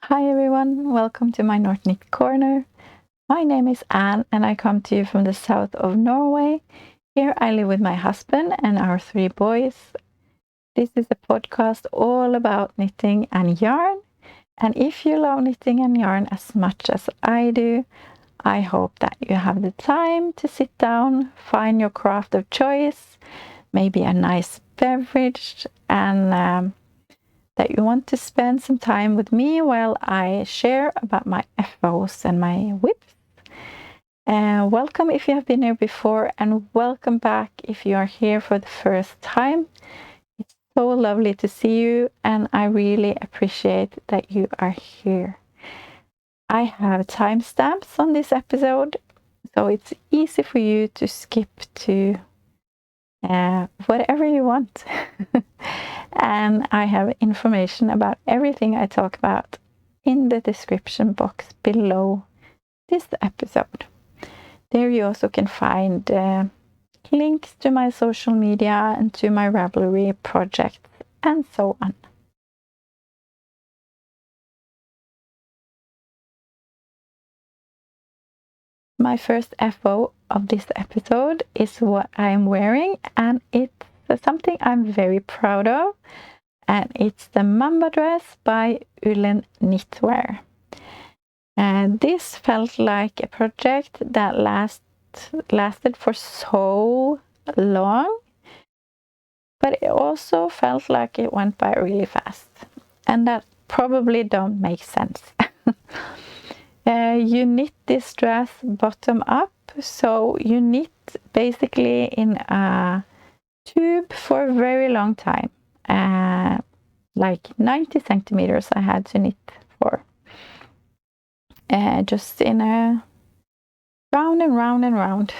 Hi everyone, welcome to my North Knit Corner. My name is Anne and I come to you from the south of Norway. Here I live with my husband and our 3 boys. This is a podcast all about knitting and yarn. And if you love knitting and yarn as much as I do, I hope that you have the time to sit down, find your craft of choice, maybe a nice beverage, and that you want to spend some time with me while I share about my FOs and my whips. Welcome if you have been here before, and welcome back if you are here for the first time. It's so lovely to see you, and I really appreciate that you are here. I have timestamps on this episode, so it's easy for you to skip to whatever you want. And I have information about everything I talk about in the description box below this episode. There you also can find links to my social media and to my Ravelry projects and so on. My first FO of this episode is what I'm wearing, and it's something I'm very proud of, and it's the Mamba dress by Wlcome Knitwear. And this felt like a project that lasted for so long, but it also felt like it went by really fast, and that probably don't make sense. You knit this dress bottom up, so you knit basically in a tube for a very long time, like 90 centimeters I had to knit for, just in a round and round and round.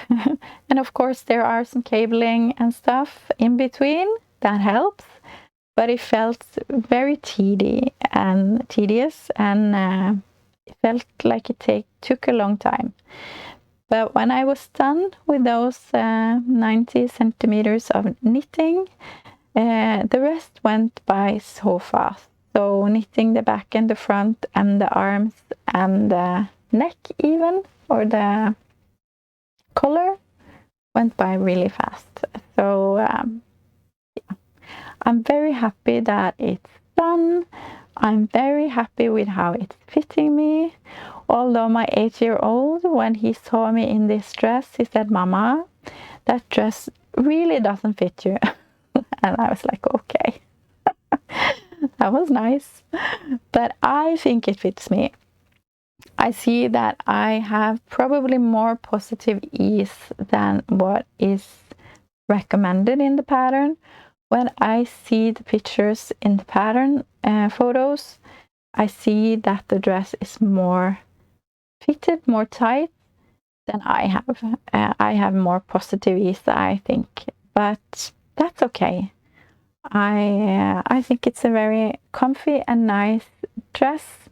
And of course there are some cabling and stuff in between that helps, but it felt very tedious, and it felt like it took a long time. But when I was done with those 90 centimeters of knitting, the rest went by so fast. So knitting the back and the front and the arms and the neck even, or the collar, went by really fast. So yeah. I'm very happy that it's done. I'm very happy with how it's fitting me. Although my 8-year-old, when he saw me in this dress, he said, "Mama, that dress really doesn't fit you." And I was like, okay. That was nice. But I think it fits me. I see that I have probably more positive ease than what is recommended in the pattern. When I see the pictures in the pattern photos, I see that the dress is more fitted, more tight than I have. I have more positive ease, I think, but that's okay. I think it's a very comfy and nice dress.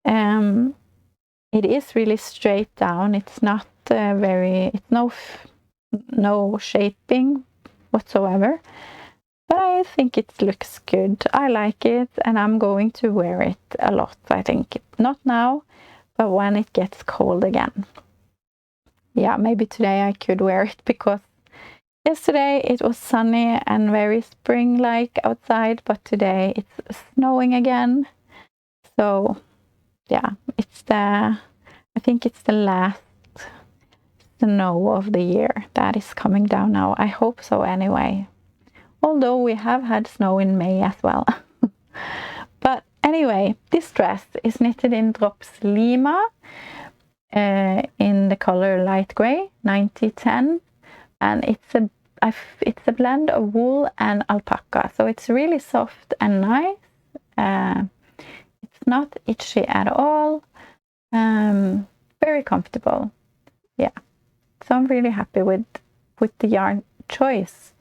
It is really straight down. It's not it's no shaping whatsoever. But I think it looks good. I like it, and I'm going to wear it a lot, I think. Not now, but when it gets cold again. Yeah, maybe today I could wear it, because yesterday it was sunny and very spring-like outside, but today it's snowing again. So yeah, I think it's the last snow of the year that is coming down now. I hope so anyway. Although we have had snow in May as well. But anyway, this dress is knitted in Drops Lima in the color light gray, 9010, and it's a blend of wool and alpaca, so it's really soft and nice. It's not itchy at all. Very comfortable. Yeah, so I'm really happy with the yarn choice.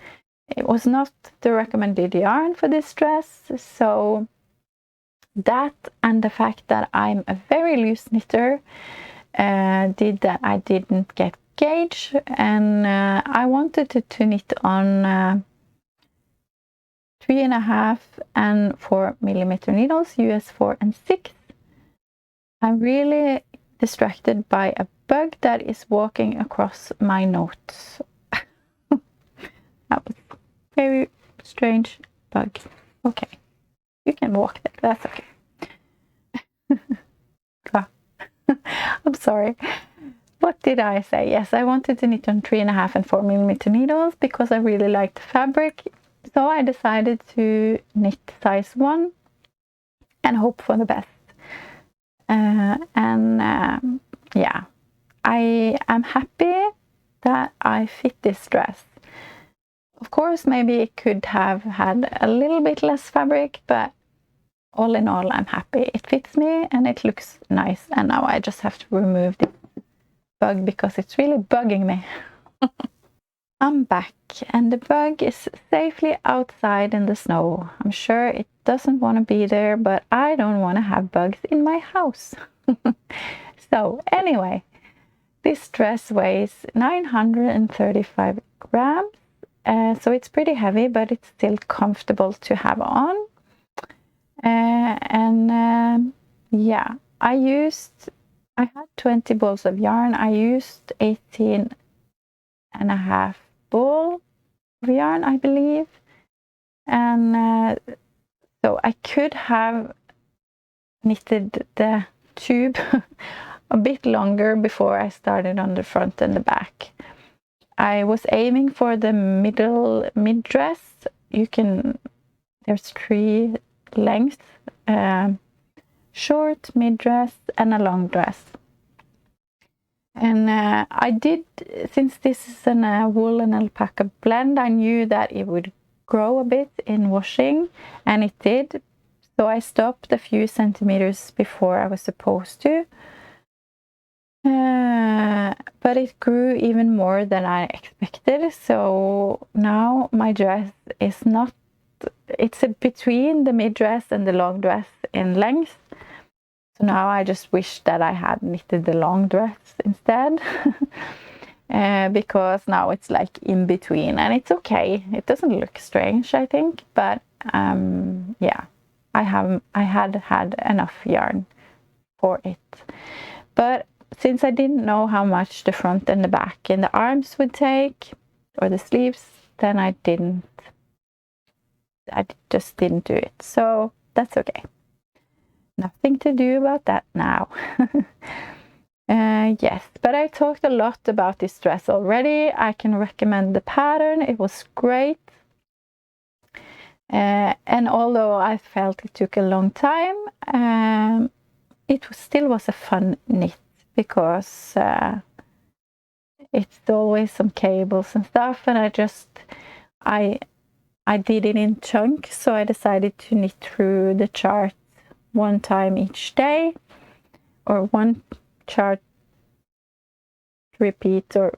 It was not the recommended yarn for this dress, so that and the fact that I'm a very loose knitter did that I didn't get gauge, and I wanted to knit on 3.5 and 4 millimeter needles, US 4 and 6, I'm really distracted by a bug that is walking across my notes. That was a very strange bug. Okay, you can walk there, that's okay. I'm sorry. What did I say? Yes, I wanted to knit on 3.5 and 4mm needles because I really liked the fabric. So I decided to knit size 1 and hope for the best. Yeah, I am happy that I fit this dress. Of course, maybe it could have had a little bit less fabric, but all in all, I'm happy. It fits me and it looks nice. And now I just have to remove the bug because it's really bugging me. I'm back and the bug is safely outside in the snow. I'm sure it doesn't want to be there, but I don't want to have bugs in my house. So anyway, this dress weighs 935 grams. So it's pretty heavy, but it's still comfortable to have on. Yeah, I had 20 balls of yarn. I used 18.5 ball of yarn, I believe. And so I could have knitted the tube a bit longer before I started on the front and the back. I was aiming for the mid dress. There's 3 lengths, short, mid dress and a long dress. And I did, since this is a wool and alpaca blend, I knew that it would grow a bit in washing, and it did. So I stopped a few centimeters before I was supposed to. But it grew even more than I expected. So now my dress is it's between the mid dress and the long dress in length. So now I just wish that I had knitted the long dress instead. Because now it's like in between, and it's okay. It doesn't look strange, I think, but yeah, I had enough yarn for it. But since I didn't know how much the front and the back and the arms would take, or the sleeves, then I just didn't do it. So that's okay. Nothing to do about that now. Yes, but I talked a lot about this dress already. I can recommend the pattern. It was great. And although I felt it took a long time, it still was a fun knit because it's always some cables and stuff, and I did it in chunks, so I decided to knit through the chart 1 time each day, or 1 chart repeat, or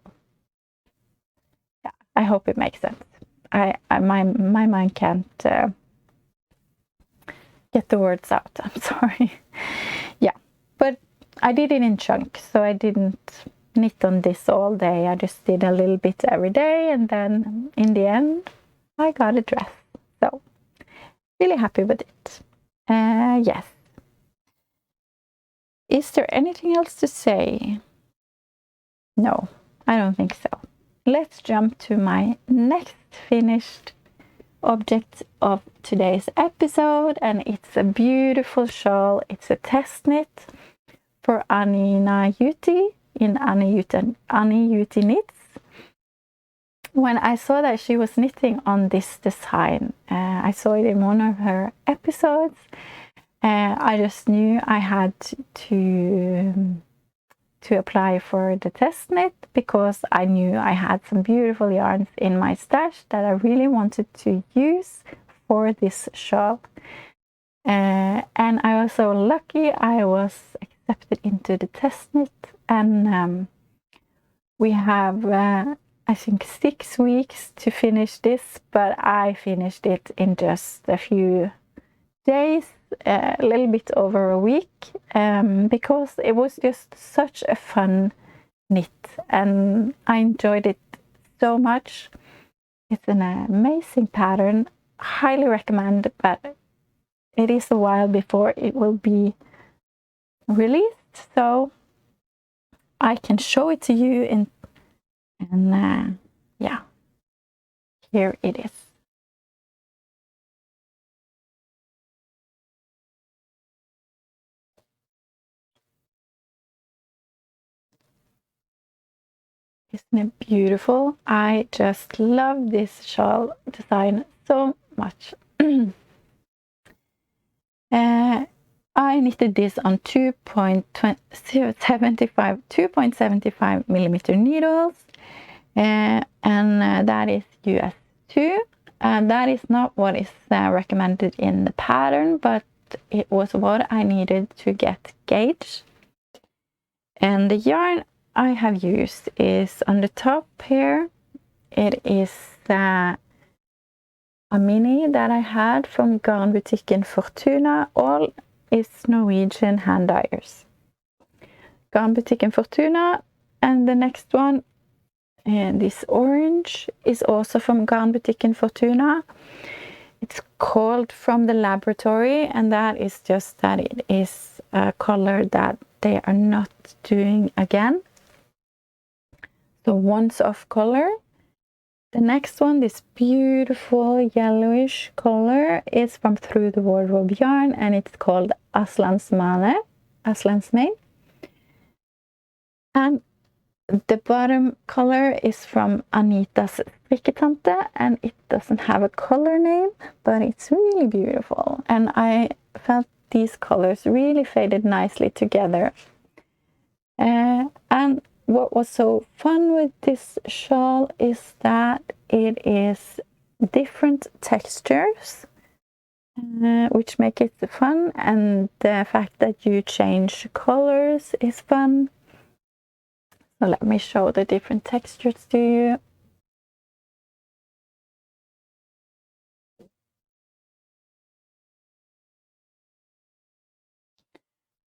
yeah, I hope it makes sense. My mind can't get the words out. I'm sorry. Yeah, but I did it in chunks, so I didn't knit on this all day. I just did a little bit every day, and then in the end I got a dress. So really happy with it. Yes. Is there anything else to say? No, I don't think so. Let's jump to my next finished object of today's episode, and it's a beautiful shawl. It's a test knit for Anina Juti in Annie Juti Knits. When I saw that she was knitting on this design, I saw it in one of her episodes. I just knew I had to apply for the test knit because I knew I had some beautiful yarns in my stash that I really wanted to use for this shawl. And I was so lucky I was accepted into the test knit, and we have I think 6 weeks to finish this, but I finished it in just a few days, a little bit over a week, because it was just such a fun knit and I enjoyed it so much. It's an amazing pattern, highly recommend, but it is a while before it will be released, so I can show it to you and yeah, here it is. Isn't it beautiful? I just love this shawl design so much. I knitted this on 2.75 millimeter needles, and that is US 2. That is not what is recommended in the pattern, but it was what I needed to get gauge. And the yarn I have used is on the top here. It is a mini that I had from Garnbutikken Fortuna. All is Norwegian hand dyers. Garnbutikken Fortuna, and the next one, and this orange, is also from Garnbutikken Fortuna. It's called From the Laboratory, and that is just that it is a color that they are not doing again. So once off color. The next one, this beautiful yellowish color, is from Through the Wardrobe yarn, and it's called Aslan's Mane. And the bottom color is from Anita's Strikketante, and it doesn't have a color name, but it's really beautiful. And I felt these colors really faded nicely together. And what was so fun with this shawl is that it is different textures, which make it fun, and the fact that you change colors is fun. So let me show the different textures to you.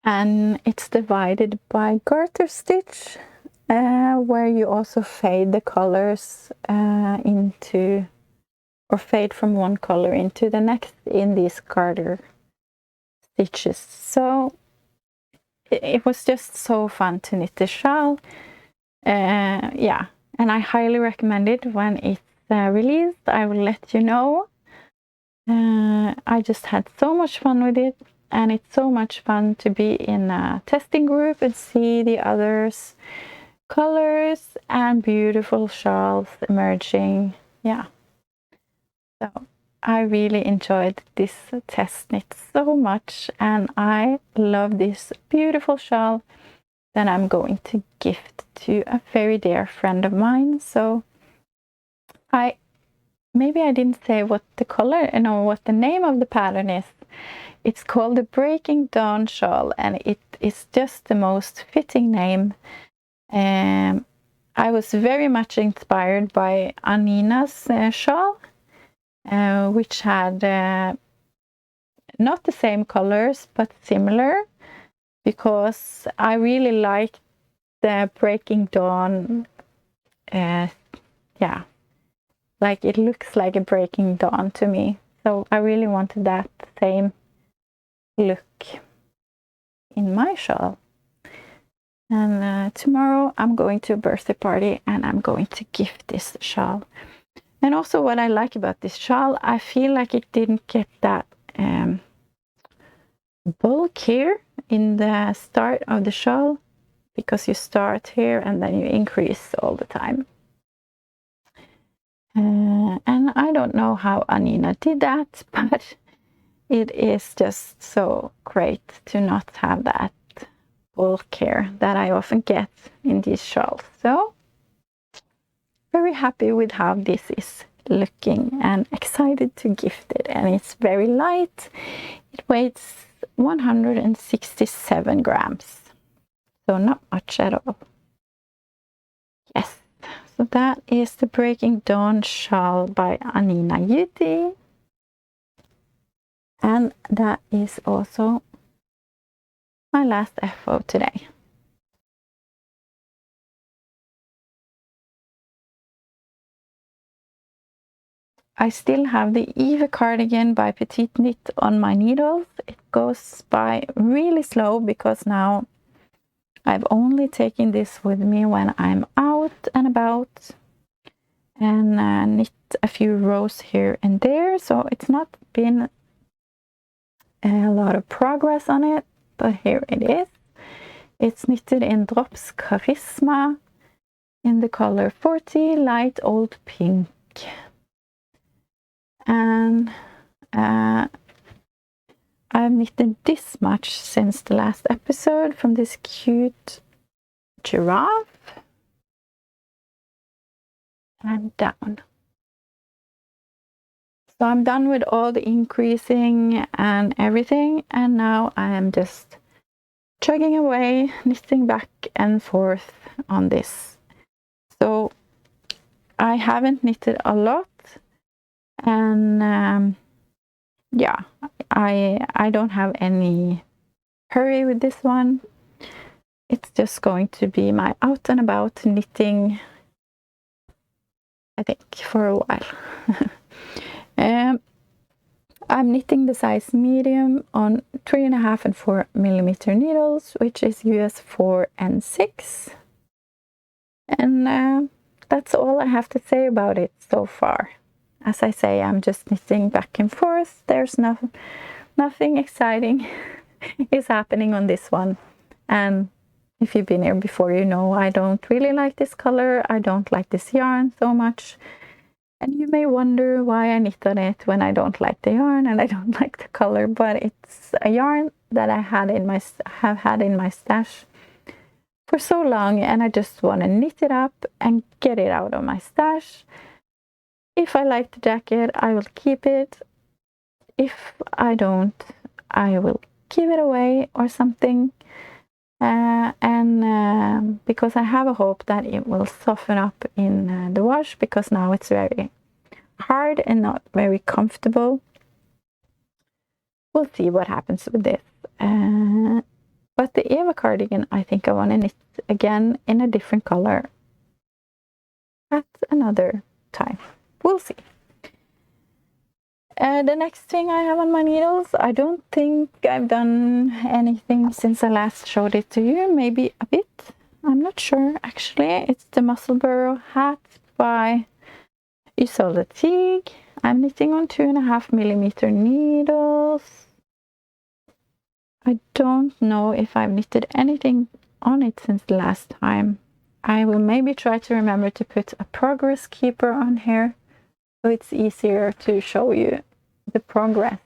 And it's divided by garter stitch, where you also fade the colors into, or fade from one color into the next in these garter stitches. So it was just so fun to knit the shawl. Yeah, and I highly recommend it. When it's released, I will let you know. I just had so much fun with it, and it's so much fun to be in a testing group and see the others' colors and beautiful shawls emerging. Yeah, so I really enjoyed this test knit so much, and I love this beautiful shawl that I'm going to gift to a very dear friend of mine. So maybe I didn't say what the color, what the name of the pattern is. It's called the Breaking Dawn shawl, and it is just the most fitting name. I was very much inspired by Anina's shawl, which had not the same colors but similar, because I really liked the Breaking Dawn. Yeah, like it looks like a breaking dawn to me. So I really wanted that same look in my shawl. And tomorrow I'm going to a birthday party and I'm going to gift this shawl. And also what I like about this shawl, I feel like it didn't get that bulk here in the start of the shawl, because you start here and then you increase all the time. And I don't know how Anina did that, but it is just so great to not have that bulk here that I often get in these shawls. So very happy with how this is looking and excited to gift it. And it's very light. It weighs 167 grams, so not much at all. Yes, so that is the Breaking Dawn shawl by Anina Yuti. And that is also my last FO today. I still have the Eva Cardigan by Petite Knit on my needles. It goes by really slow because now I've only taken this with me when I'm out and about and knit a few rows here and there. So it's not been a lot of progress on it, but here it is. It's knitted in Drops Charisma in the color 40 Light Old Pink. And I've knitted this much since the last episode from this cute giraffe and down. So I'm done with all the increasing and everything, and now I am just chugging away, knitting back and forth on this. So I haven't knitted a lot, and yeah, I don't have any hurry with this one. It's just going to be my out and about knitting, I think, for a while. I'm knitting the size medium on 3.5 and 4 millimeter needles, which is US 4 and 6. And that's all I have to say about it so far. As I say, I'm just knitting back and forth. There's nothing exciting is happening on this one. And if you've been here before, you know I don't really like this color. I don't like this yarn so much. And you may wonder why I knit on it when I don't like the yarn and I don't like the color, but it's a yarn that I have had in my stash for so long, and I just want to knit it up and get it out of my stash. If I like the jacket, I will keep it. If I don't, I will give it away or something. Because I have a hope that it will soften up in the wash, because now it's very hard and not very comfortable. We'll see what happens with this. But the Eva Cardigan, I think I want to knit again in a different color at another time. We'll see. The next thing I have on my needles, I don't think I've done anything since I last showed it to you. Maybe a bit. I'm not sure, actually. It's the Musselburgh hat by Wlcome. I'm knitting on 2.5 millimeter needles. I don't know if I've knitted anything on it since the last time. I will maybe try to remember to put a progress keeper on here, so it's easier to show you the progress.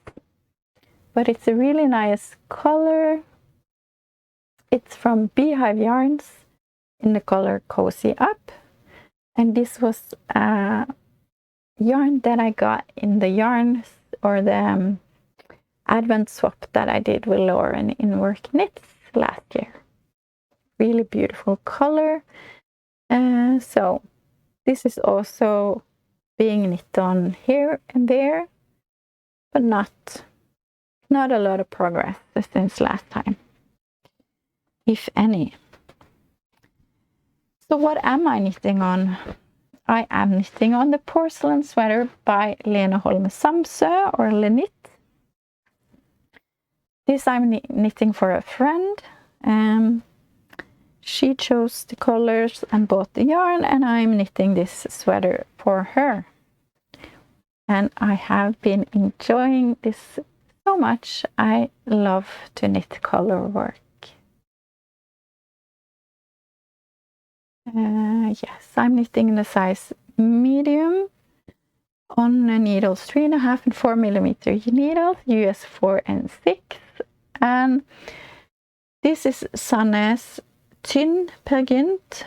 But it's a really nice color. It's from Beehive Yarns in the color Cozy Up, and this was a yarn that I got in the yarns or the advent swap that I did with Lauren in Work Knits last year. Really beautiful color. So this is also being knit on here and there, but not a lot of progress since last time, if any. So what am I knitting on? I am knitting on the Porcelain sweater by Lene Holme Samsø, or Lenit. This I'm knitting for a friend. She chose the colors and bought the yarn, and I'm knitting this sweater for her. And I have been enjoying this so much. I love to knit color work. Yes, I'm knitting in the size medium on needles 3.5 and 4 millimeter needles, US 4 and 6. And this is Sanne's Tynn Pergynt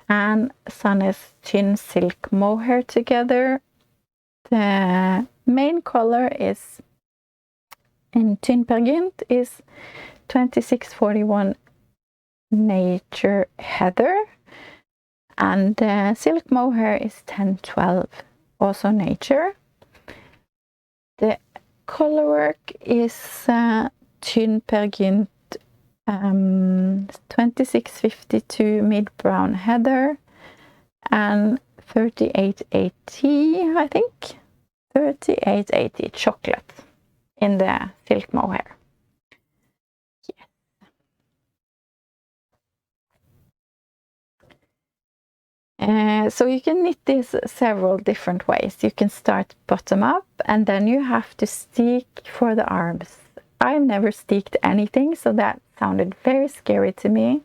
and Sanne's Tynn Silk Mohair together. The main color is in Tynn Pergynt is 2641 Nature Heather, and Silk Mohair is 1012, also Nature. The color work is Tynn Pergynt 2652 Mid Brown Heather and 3880, I think, 38.80 chocolate in the silk mohair. So you can knit this several different ways. You can start bottom up and then you have to stick for the arms. I've never sticked anything, so that sounded very scary to me.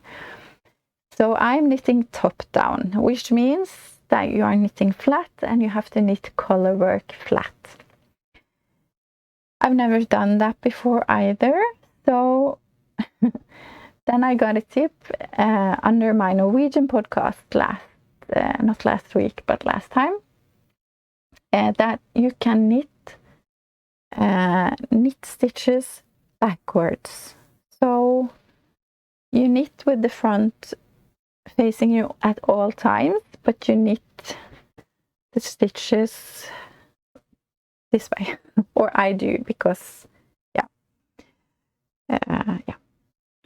So I'm knitting top down, which means that you are knitting flat and you have to knit color work flat. I've never done that before either, so then I got a tip under my Norwegian podcast not last week, but last time, that you can knit stitches backwards. So you knit with the front facing you at all times, but you knit the stitches this way, or I do, because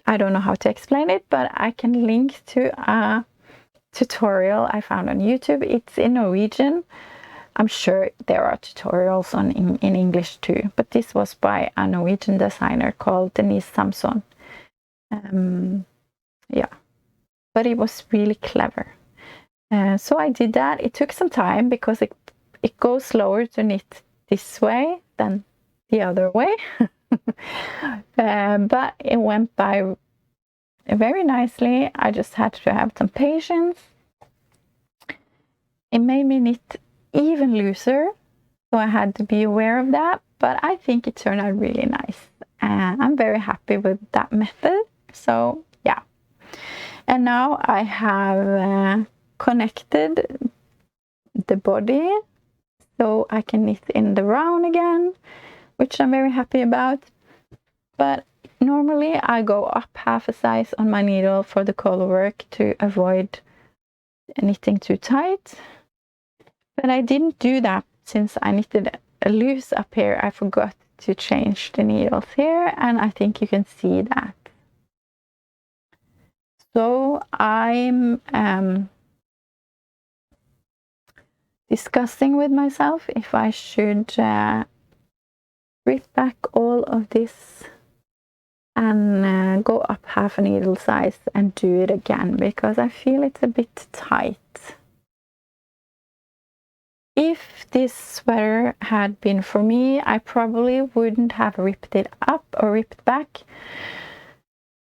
I don't know how to explain it, but I can link to a tutorial I found on YouTube. It's in Norwegian. I'm sure there are tutorials in English too, but this was by a Norwegian designer called Denise Samson. But it was really clever. So I did that. It took some time because it goes slower to knit this way than the other way. But it went by very nicely. I just had to have some patience. It made me knit even looser, so I had to be aware of that, but I think it turned out really nice. I'm very happy with that method. So yeah. And now I have connected the body so I can knit in the round again, which I'm very happy about. But normally I go up half a size on my needle for the collar work to avoid knitting too tight. But I didn't do that since I knitted a loose up here. I forgot to change the needles here, and I think you can see that. So I'm discussing with myself if I should rip back all of this and go up half a needle size and do it again, because I feel it's a bit tight. If this sweater had been for me, I probably wouldn't have ripped it up or ripped back.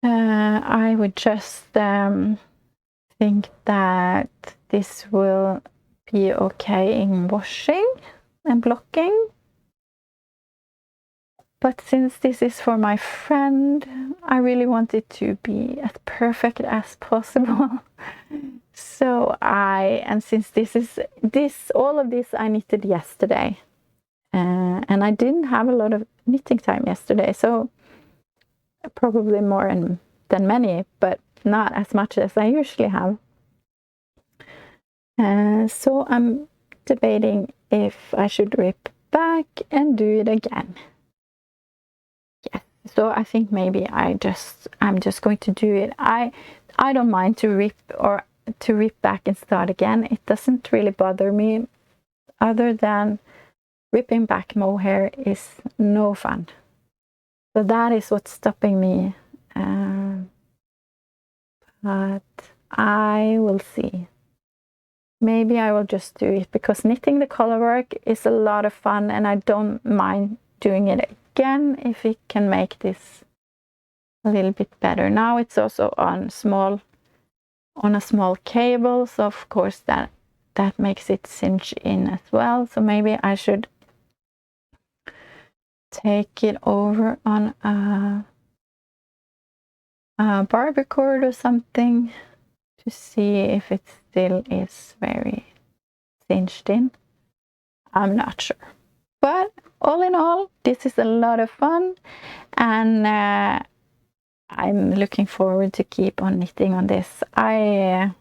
I would just think that this will be okay in washing and blocking. But since this is for my friend, I really want it to be as perfect as possible. So since all of this I knitted yesterday, and I didn't have a lot of knitting time yesterday, so probably more than many, but not as much as I usually have. So I'm debating if I should rip back and do it again. Yes, so I think maybe I'm just going to do it. I don't mind to rip back and start again. It doesn't really bother me, other than ripping back mohair is no fun. So that is what's stopping me. But I will see. Maybe I will just do it, because knitting the collar work is a lot of fun, and I don't mind doing it again if it can make this a little bit better. Now it's also on a small cable, so of course that makes it cinch in as well. So maybe I should take it over on a barber cord or something to see if it still is very cinched in. I'm not sure. But all in all, this is a lot of fun, and I'm looking forward to keep on knitting on this. I'm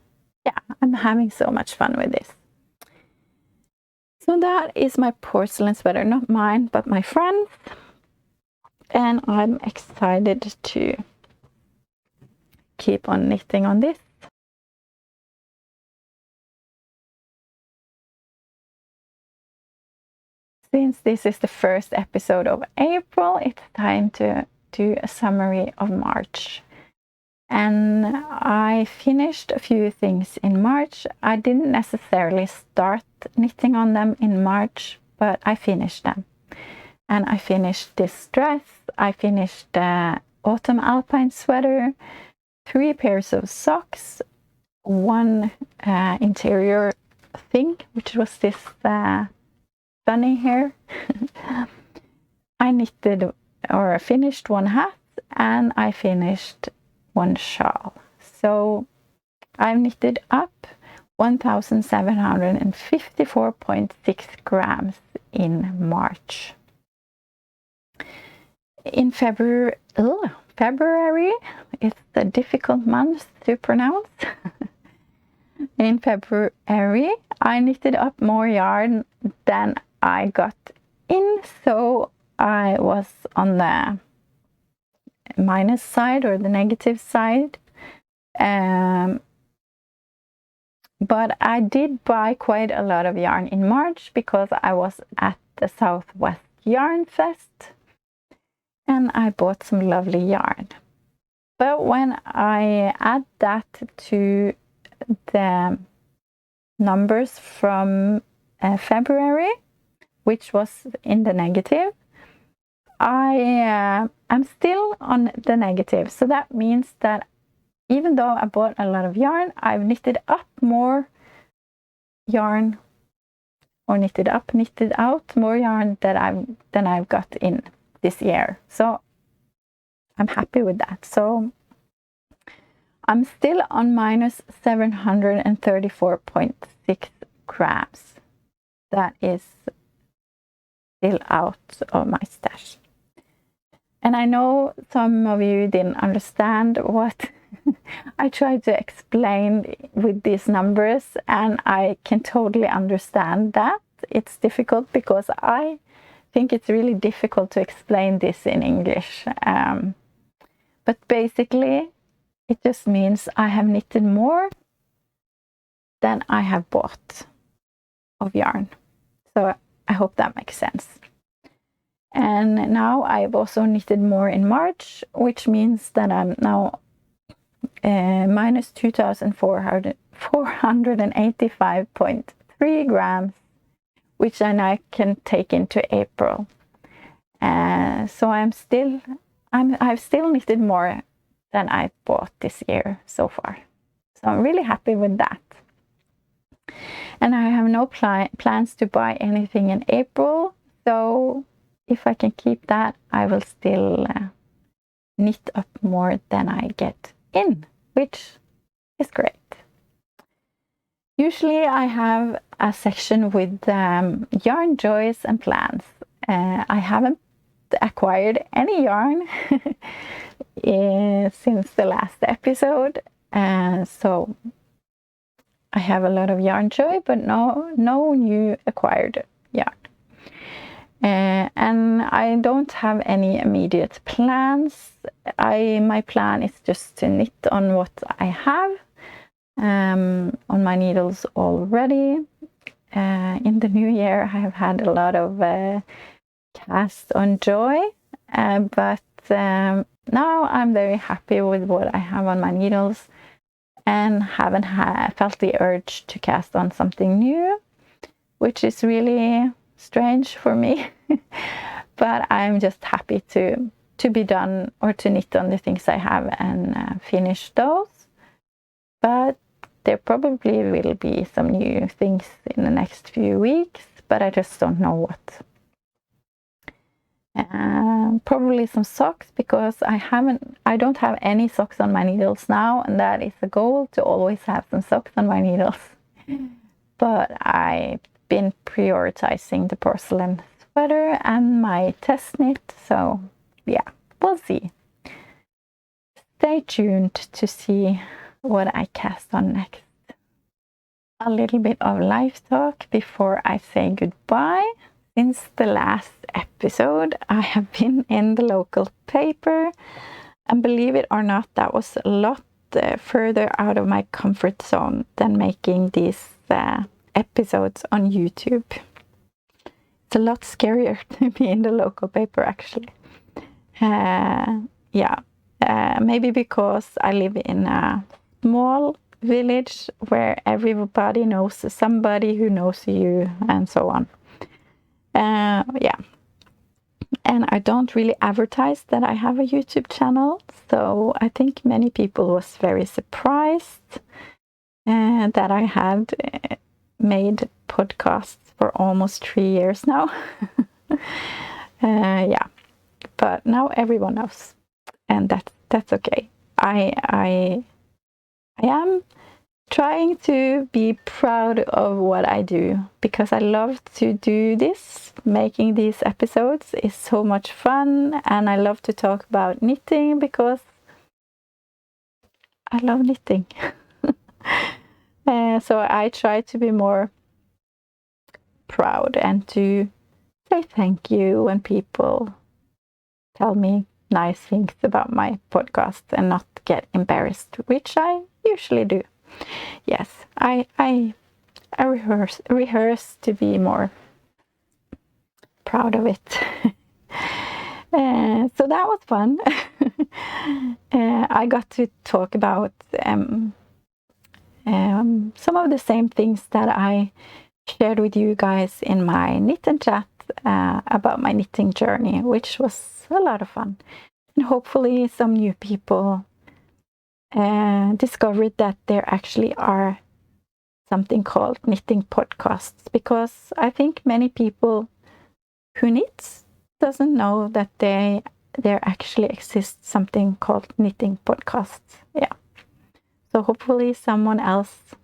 having so much fun with this. So that is my porcelain sweater, not mine, but my friend's. And I'm excited to keep on knitting on this. since this is the first episode of April, it's time to do a summary of March. And I finished a few things in March. I didn't necessarily start knitting on them in March, but I finished them. And I finished this dress, I finished the autumn alpine sweater, 3 pairs of socks, 1 interior thing, which was this bunny here. I knitted or finished 1 hat, and I finished 1 shawl. So I've knitted up 1,754.6 grams in March. In February, it's a difficult month to pronounce. In February, I knitted up more yarn than I got in, so I was on the minus side or the negative side. But I did buy quite a lot of yarn in March because I was at the Southwest Yarn Fest and I bought some lovely yarn. But when I add that to the numbers from February, which was in the negative, I'm still on the negative. So that means that even though I bought a lot of yarn, I've knitted up more yarn, or knitted out more yarn than I've got in this year. So I'm happy with that. So I'm still on minus 734.6 grams. That is still out of my stash. And I know some of you didn't understand what I tried to explain with these numbers, and I can totally understand that. It's difficult because I think it's really difficult to explain this in English. But basically, it just means I have knitted more than I have bought of yarn. So I hope that makes sense. And now I've also knitted more in March, which means that I'm now minus 2,485.3 grams, which I now can take into April. So I've still knitted more than I bought this year so far. So I'm really happy with that. And I have no plans to buy anything in April. So if I can keep that, I will still knit up more than I get in, which is great. Usually I have a section with yarn joys and plans. I haven't acquired any yarn since the last episode, so I have a lot of yarn joy, but no new acquired yarn. And I don't have any immediate plans. My plan is just to knit on what I have on my needles already. In the new year, I have had a lot of cast on joy, but now I'm very happy with what I have on my needles and haven't felt the urge to cast on something new, which is really strange for me. But I'm just happy to be done, or to knit on the things I have and finish those. But there probably will be some new things in the next few weeks, but I just don't know what. Probably some socks, because I don't have any socks on my needles now, and that is a goal, to always have some socks on my needles. But I've been prioritizing the porcelain sweater and my test knit, so yeah, we'll see. Stay tuned to see what I cast on next. A little bit of life talk before I say goodbye. Since the last episode, I have been in the local paper, and believe it or not, that was a lot further out of my comfort zone than making these episodes on YouTube. it's a lot scarier to be in the local paper, actually. Yeah, maybe because I live in a small village where everybody knows somebody who knows you and so on. Yeah, and I don't really advertise that I have a YouTube channel, so I think many people was very surprised that I had made podcasts for almost 3 years now. Yeah, but now everyone knows, and that's okay. I am trying to be proud of what I do, because I love to do this. Making these episodes is so much fun, and I love to talk about knitting because I love knitting. So I try to be more proud and to say thank you when people tell me nice things about my podcast and not get embarrassed, which I usually do. Yes, I rehearse to be more proud of it. So that was fun. I got to talk about some of the same things that I shared with you guys in my knit and chat about my knitting journey, which was a lot of fun. And hopefully some new people discovered that there actually are something called knitting podcasts, because I think many people who knits doesn't know that there actually exists something called knitting podcasts. Yeah. So hopefully someone else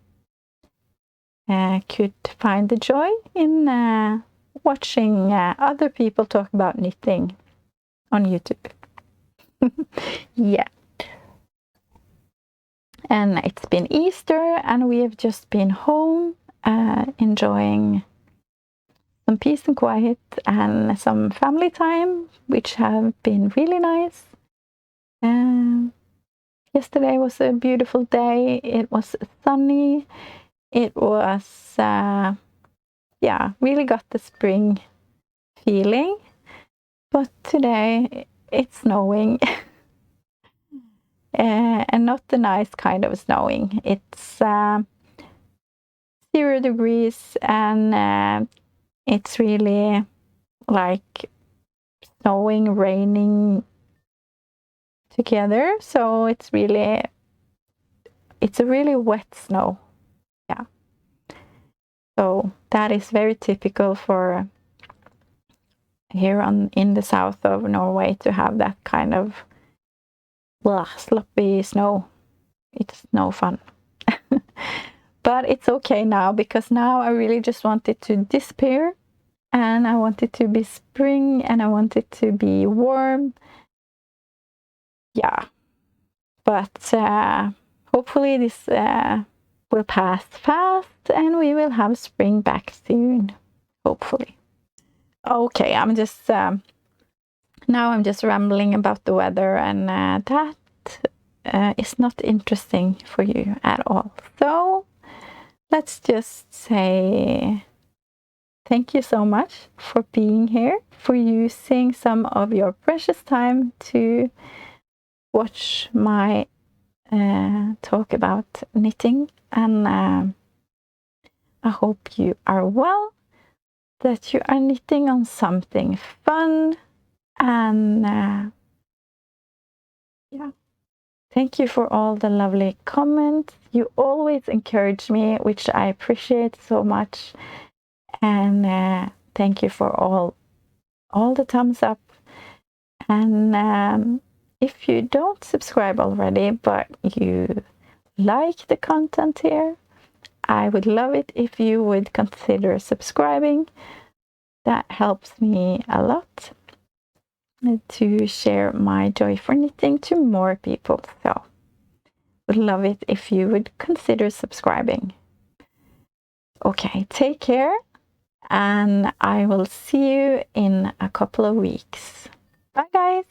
could find the joy in watching other people talk about knitting on YouTube. Yeah. And it's been Easter, and we have just been home enjoying some peace and quiet and some family time, which have been really nice. Yesterday was a beautiful day. It was sunny. It was, yeah, really got the spring feeling. But today it's snowing. And not the nice kind of snowing. It's 0 degrees, and it's really like snowing, raining together. So it's a really wet snow. Yeah. So that is very typical for here in the south of Norway to have that kind of sloppy snow. It's no fun. But it's okay now, because now I really just want it to disappear, and I want it to be spring, and I want it to be warm. Yeah. But hopefully this will pass fast, and we will have spring back soon. Hopefully. Okay, I'm just rambling about the weather, and that is not interesting for you at all. So let's just say thank you so much for being here, for using some of your precious time to watch my talk about knitting. And I hope you are well, that you are knitting on something fun, and yeah, thank you for all the lovely comments. You always encourage me, which I appreciate so much. And thank you for all the thumbs up. And if you don't subscribe already, but you like the content here, I would love it if you would consider subscribing. That helps me a lot to share my joy for knitting to more people. So would love it if you would consider subscribing. Okay, take care, and I will see you in a couple of weeks. Bye, guys.